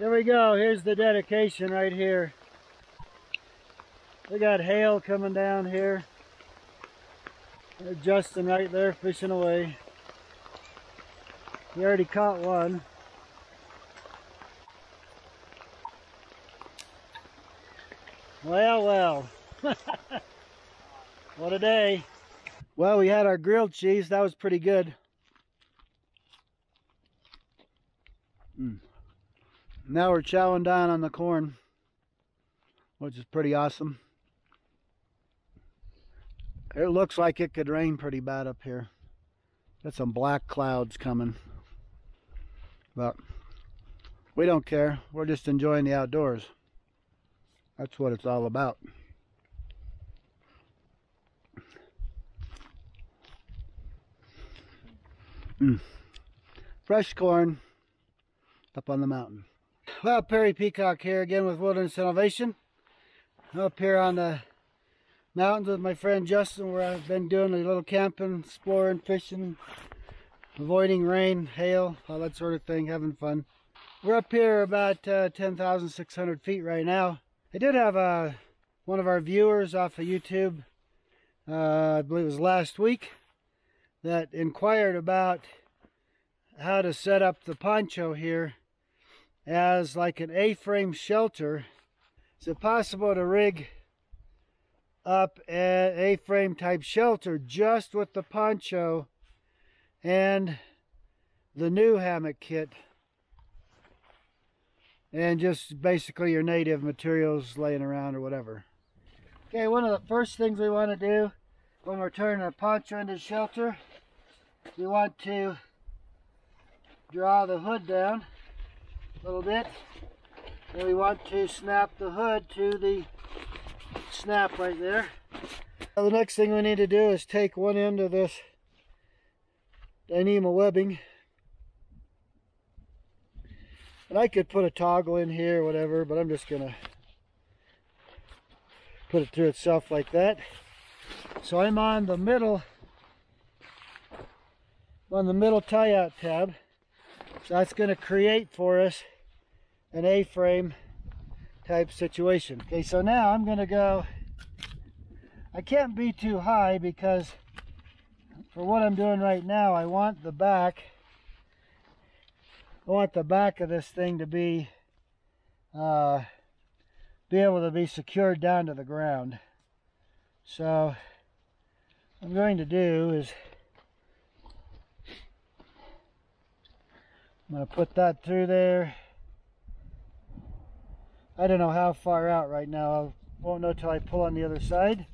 There we go. Here's the dedication right here. We got hail coming down here. There's Justin right there fishing away. He already caught one. Well, well. What a day. Well, we had our grilled cheese. That was pretty good. Now we're chowing down on the corn, which is pretty awesome. It looks like it could rain pretty bad up here. Got some black clouds coming. But we don't care. We're just enjoying the outdoors. That's what it's all about. Fresh corn up on the mountain. Well, Perry Peacock here again with Wilderness Innovation. Up here on the mountains with my friend Justin, where I've been doing a little camping, exploring, fishing, avoiding rain, hail, all that sort of thing, having fun. We're up here about 10,600 feet right now. I did have one of our viewers off of YouTube, I believe it was last week, that inquired about how to set up the Poncho here as like an A-frame shelter. Is it possible to rig up an A-frame type shelter just with the Poncho and the new hammock kit and just basically your native materials laying around or whatever? Okay, one of the first things we want to do when we're turning a Poncho into shelter, we want to draw the hood down a little bit, and we want to snap the hood to the snap right there. Now, the next thing we need to do is take one end of this Dyneema webbing, and I could put a toggle in here or whatever, but I'm just gonna put it through itself like that. So I'm on the middle tie-out tab. So that's going to create for us an A-frame type situation. Okay, so now I'm going to go, I can't be too high because for what I'm doing right now, I want the back of this thing to be able to be secured down to the ground. So what I'm going to do is I'm going to put that through there. I don't know how far out right now. I won't know till I pull on the other side.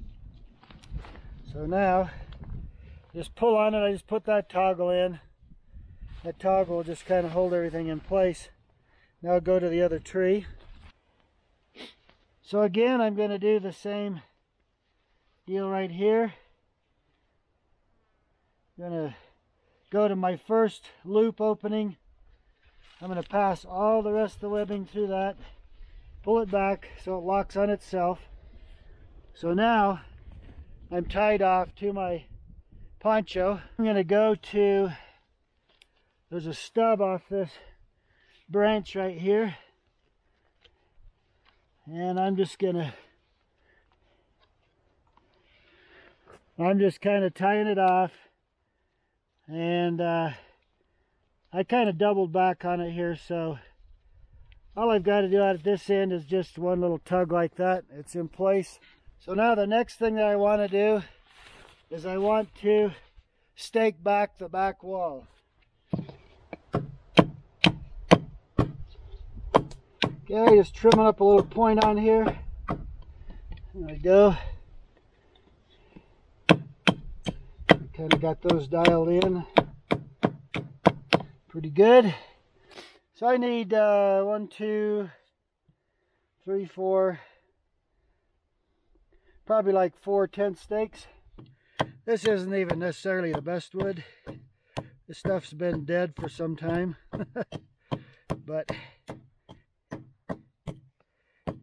So now, just pull on it. I just put that toggle in. That toggle will just kind of hold everything in place. Now I'll go to the other tree. So again, I'm going to do the same deal right here. I'm going to go to my first loop opening. I'm going to pass all the rest of the webbing through that, pull it back so it locks on itself. So now I'm tied off to my Poncho. I'm going to go to, there's a stub off this branch right here, and I'm just kind of tying it off, and I kind of doubled back on it here, so all I've got to do out at this end is just one little tug like that. It's in place. So now the next thing that I want to do is I want to stake back the back wall. Okay, just trimming up a little point on here. There we go. Kind of got those dialed in pretty good. So I need 1, 2, 3, 4, probably like 4 tent stakes. This isn't even necessarily the best wood. This stuff's been dead for some time, but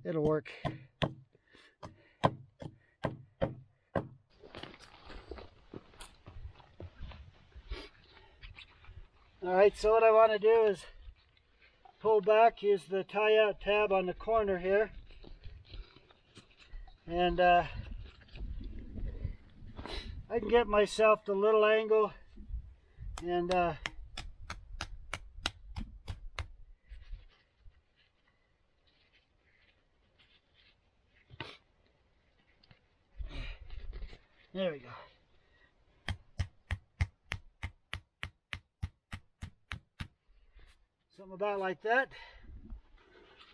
it'll work. Alright, so what I want to do is pull back, use the tie out tab on the corner here, and I can get myself the little angle, and there we go. Something about like that.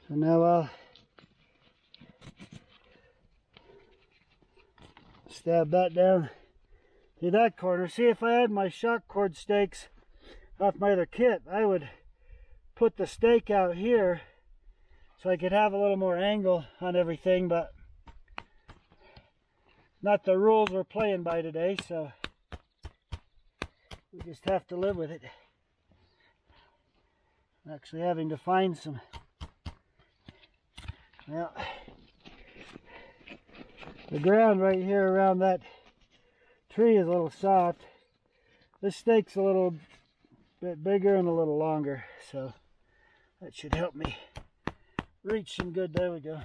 So now I'll stab that down to that corner. See, if I had my shock cord stakes off my other kit, I would put the stake out here so I could have a little more angle on everything, but not the rules we're playing by today, so we just have to live with it. I'm actually having to find some, well, the ground right here around that tree is a little soft. This stake's a little bit bigger and a little longer, so that should help me reach some good, there we go.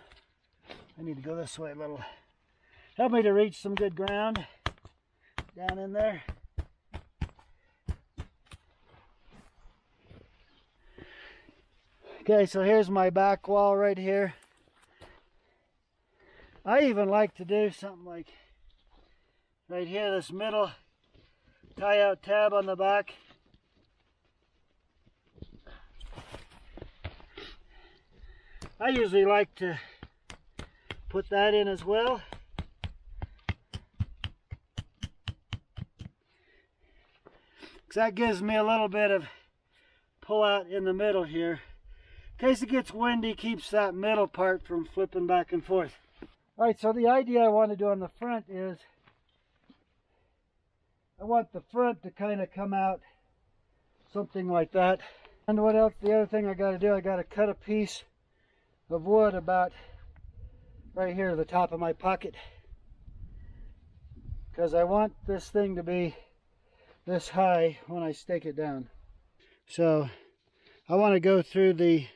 I need to go this way a little. Help me to reach some good ground down in there. Okay, so here's my back wall right here. I even like to do something like right here, this middle tie out tab on the back. I usually like to put that in as well. Because that gives me a little bit of pull out in the middle here. In case it gets windy, keeps that middle part from flipping back and forth. Alright, so the idea I want to do on the front is I want the front to kind of come out something like that. And what else? The other thing I got to do, I got to cut a piece of wood about right here to the top of my pocket. Because I want this thing to be this high when I stake it down. So I want to go through the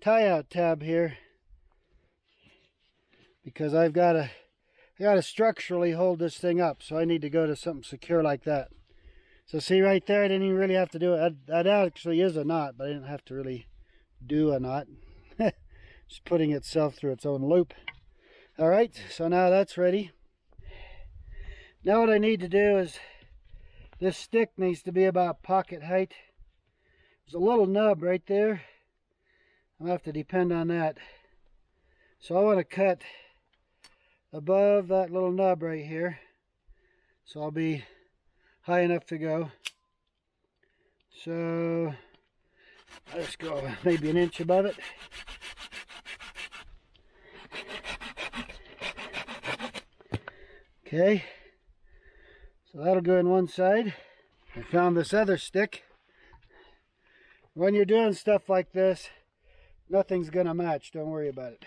tie out tab here because I've got to structurally hold this thing up, so I need to go to something secure like that. So see right there, I didn't even really have to do it. That actually is a knot, but I didn't have to really do a knot. Just putting itself through its own loop. All right, so now that's ready. Now what I need to do is this stick needs to be about pocket height. There's a little nub right there. I'll have to depend on that. So I want to cut above that little nub right here. So I'll be high enough to go. So I'll just go maybe an inch above it. Okay. So that'll go in one side. I found this other stick. When you're doing stuff like this, nothing's gonna match, don't worry about it.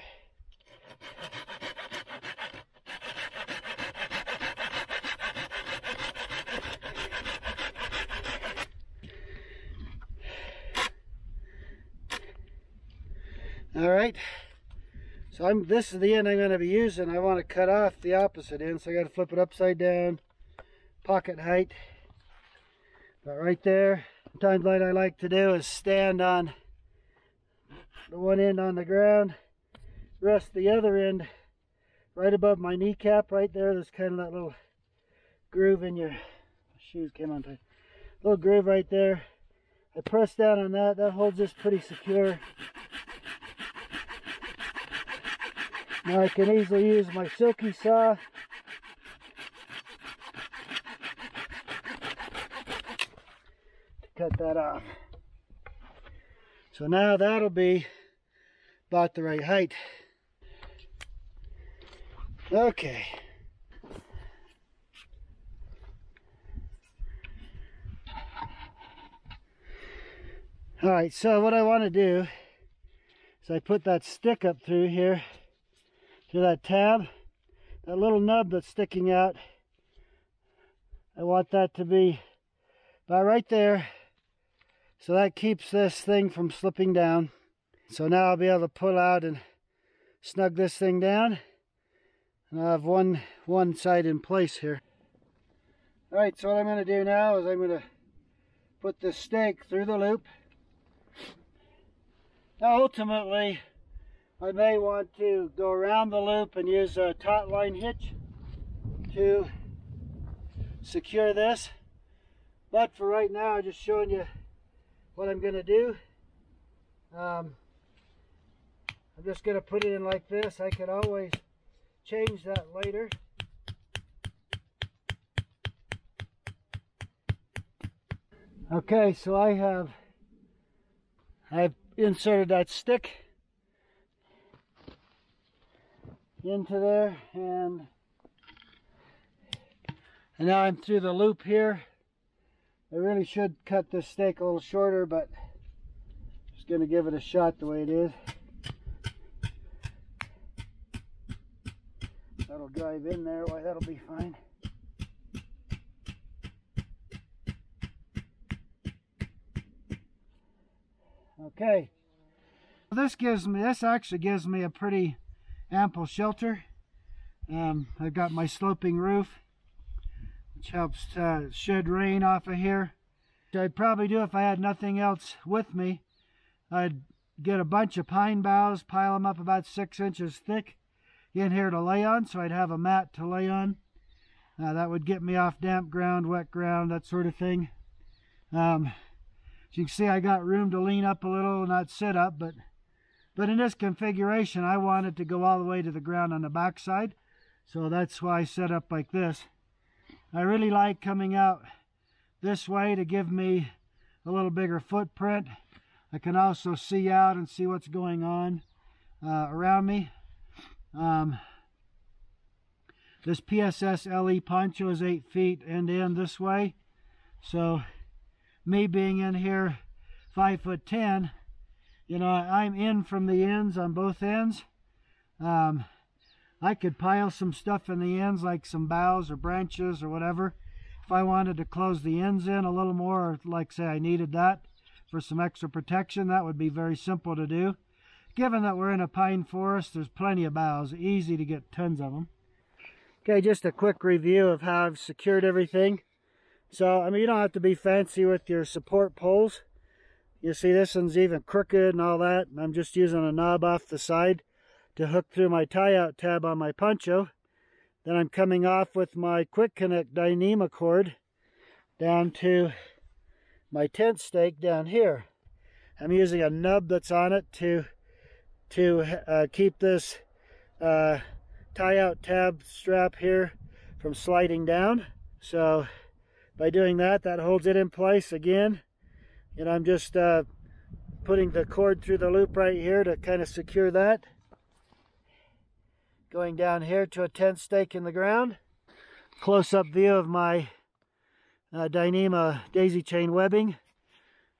All right, so this is the end I'm going to be using. I want to cut off the opposite end, so I got to flip it upside down, pocket height. But right there, sometimes what I like to do is stand on the one end on the ground, rest the other end right above my kneecap right there. There's kind of that little groove in your shoes, came on tight. Little groove right there. I press down on that. That holds this pretty secure. Now I can easily use my silky saw to cut that off. So now that'll be about the right height. Okay. Alright, so what I want to do is I put that stick up through here to that tab, that little nub that's sticking out. I want that to be about right there, so that keeps this thing from slipping down. So now I'll be able to pull out and snug this thing down. And I have one side in place here. Alright, so what I'm going to do now is I'm going to put this stake through the loop. Now ultimately, I may want to go around the loop and use a taut line hitch to secure this. But for right now, I'm just showing you what I'm going to do. I'm just going to put it in like this. I could always change that later. Okay, so I've inserted that stick into there, and now I'm through the loop here. I really should cut this stake a little shorter, but I'm just going to give it a shot the way it is. That'll drive in there. Why, that'll be fine. Okay, this actually gives me a pretty ample shelter. I've got my sloping roof, which helps shed rain off of here. Which I'd probably do if I had nothing else with me. I'd get a bunch of pine boughs, pile them up about 6 inches thick in here to lay on, so I'd have a mat to lay on. That would get me off damp ground, wet ground, that sort of thing. As you can see, I got room to lean up a little, not sit up, but in this configuration, I want it to go all the way to the ground on the back side. So that's why I set up like this. I really like coming out this way to give me a little bigger footprint. I can also see out and see what's going on around me. This PSSLE poncho is 8 feet end to end this way. So me being in here 5'10", you know, I'm in from the ends on both ends. I could pile some stuff in the ends, like some boughs or branches or whatever. If I wanted to close the ends in a little more, or like say I needed that for some extra protection, that would be very simple to do. Given that we're in a pine forest, there's plenty of boughs, easy to get tons of them. Okay, just a quick review of how I've secured everything. So, I mean, you don't have to be fancy with your support poles. You see this one's even crooked and all that. And I'm just using a knob off the side to hook through my tie-out tab on my poncho. Then I'm coming off with my quick connect Dyneema cord down to my tent stake down here. I'm using a nub that's on it to keep this tie-out tab strap here from sliding down. So by doing that, that holds it in place again. And I'm just putting the cord through the loop right here to kind of secure that. Going down here to a tent stake in the ground. Close-up view of my Dyneema Daisy Chain Webbing.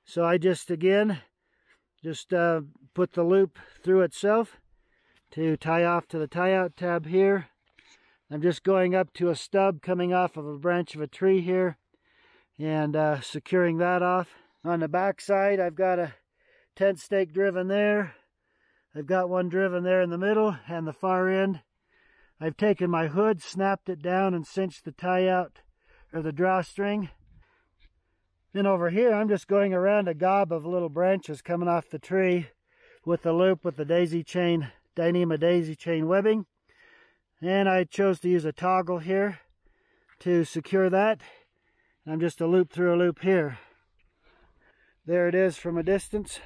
So I just put the loop through itself to tie off to the tie-out tab here. I'm just going up to a stub coming off of a branch of a tree here and securing that off. On the back side, I've got a tent stake driven there. I've got one driven there in the middle and the far end. I've taken my hood, snapped it down, and cinched the tie-out or the drawstring. Then over here, I'm just going around a gob of little branches coming off the tree with the loop with the Dyneema Daisy Chain Webbing. And I chose to use a toggle here to secure that. I'm just a loop through a loop here. There it is from a distance.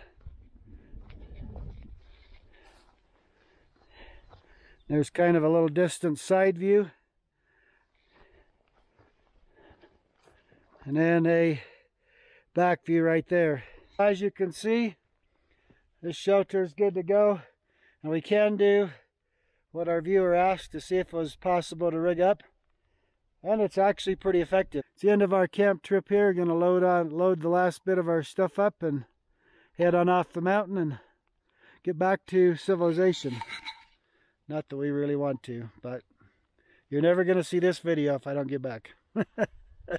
There's kind of a little distant side view. And then a back view right there. As you can see, this shelter is good to go. And we can do what our viewer asked to see if it was possible to rig up. And it's actually pretty effective. It's the end of our camp trip here. We're going to load the last bit of our stuff up and head on off the mountain and get back to civilization. Not that we really want to, but you're never going to see this video if I don't get back.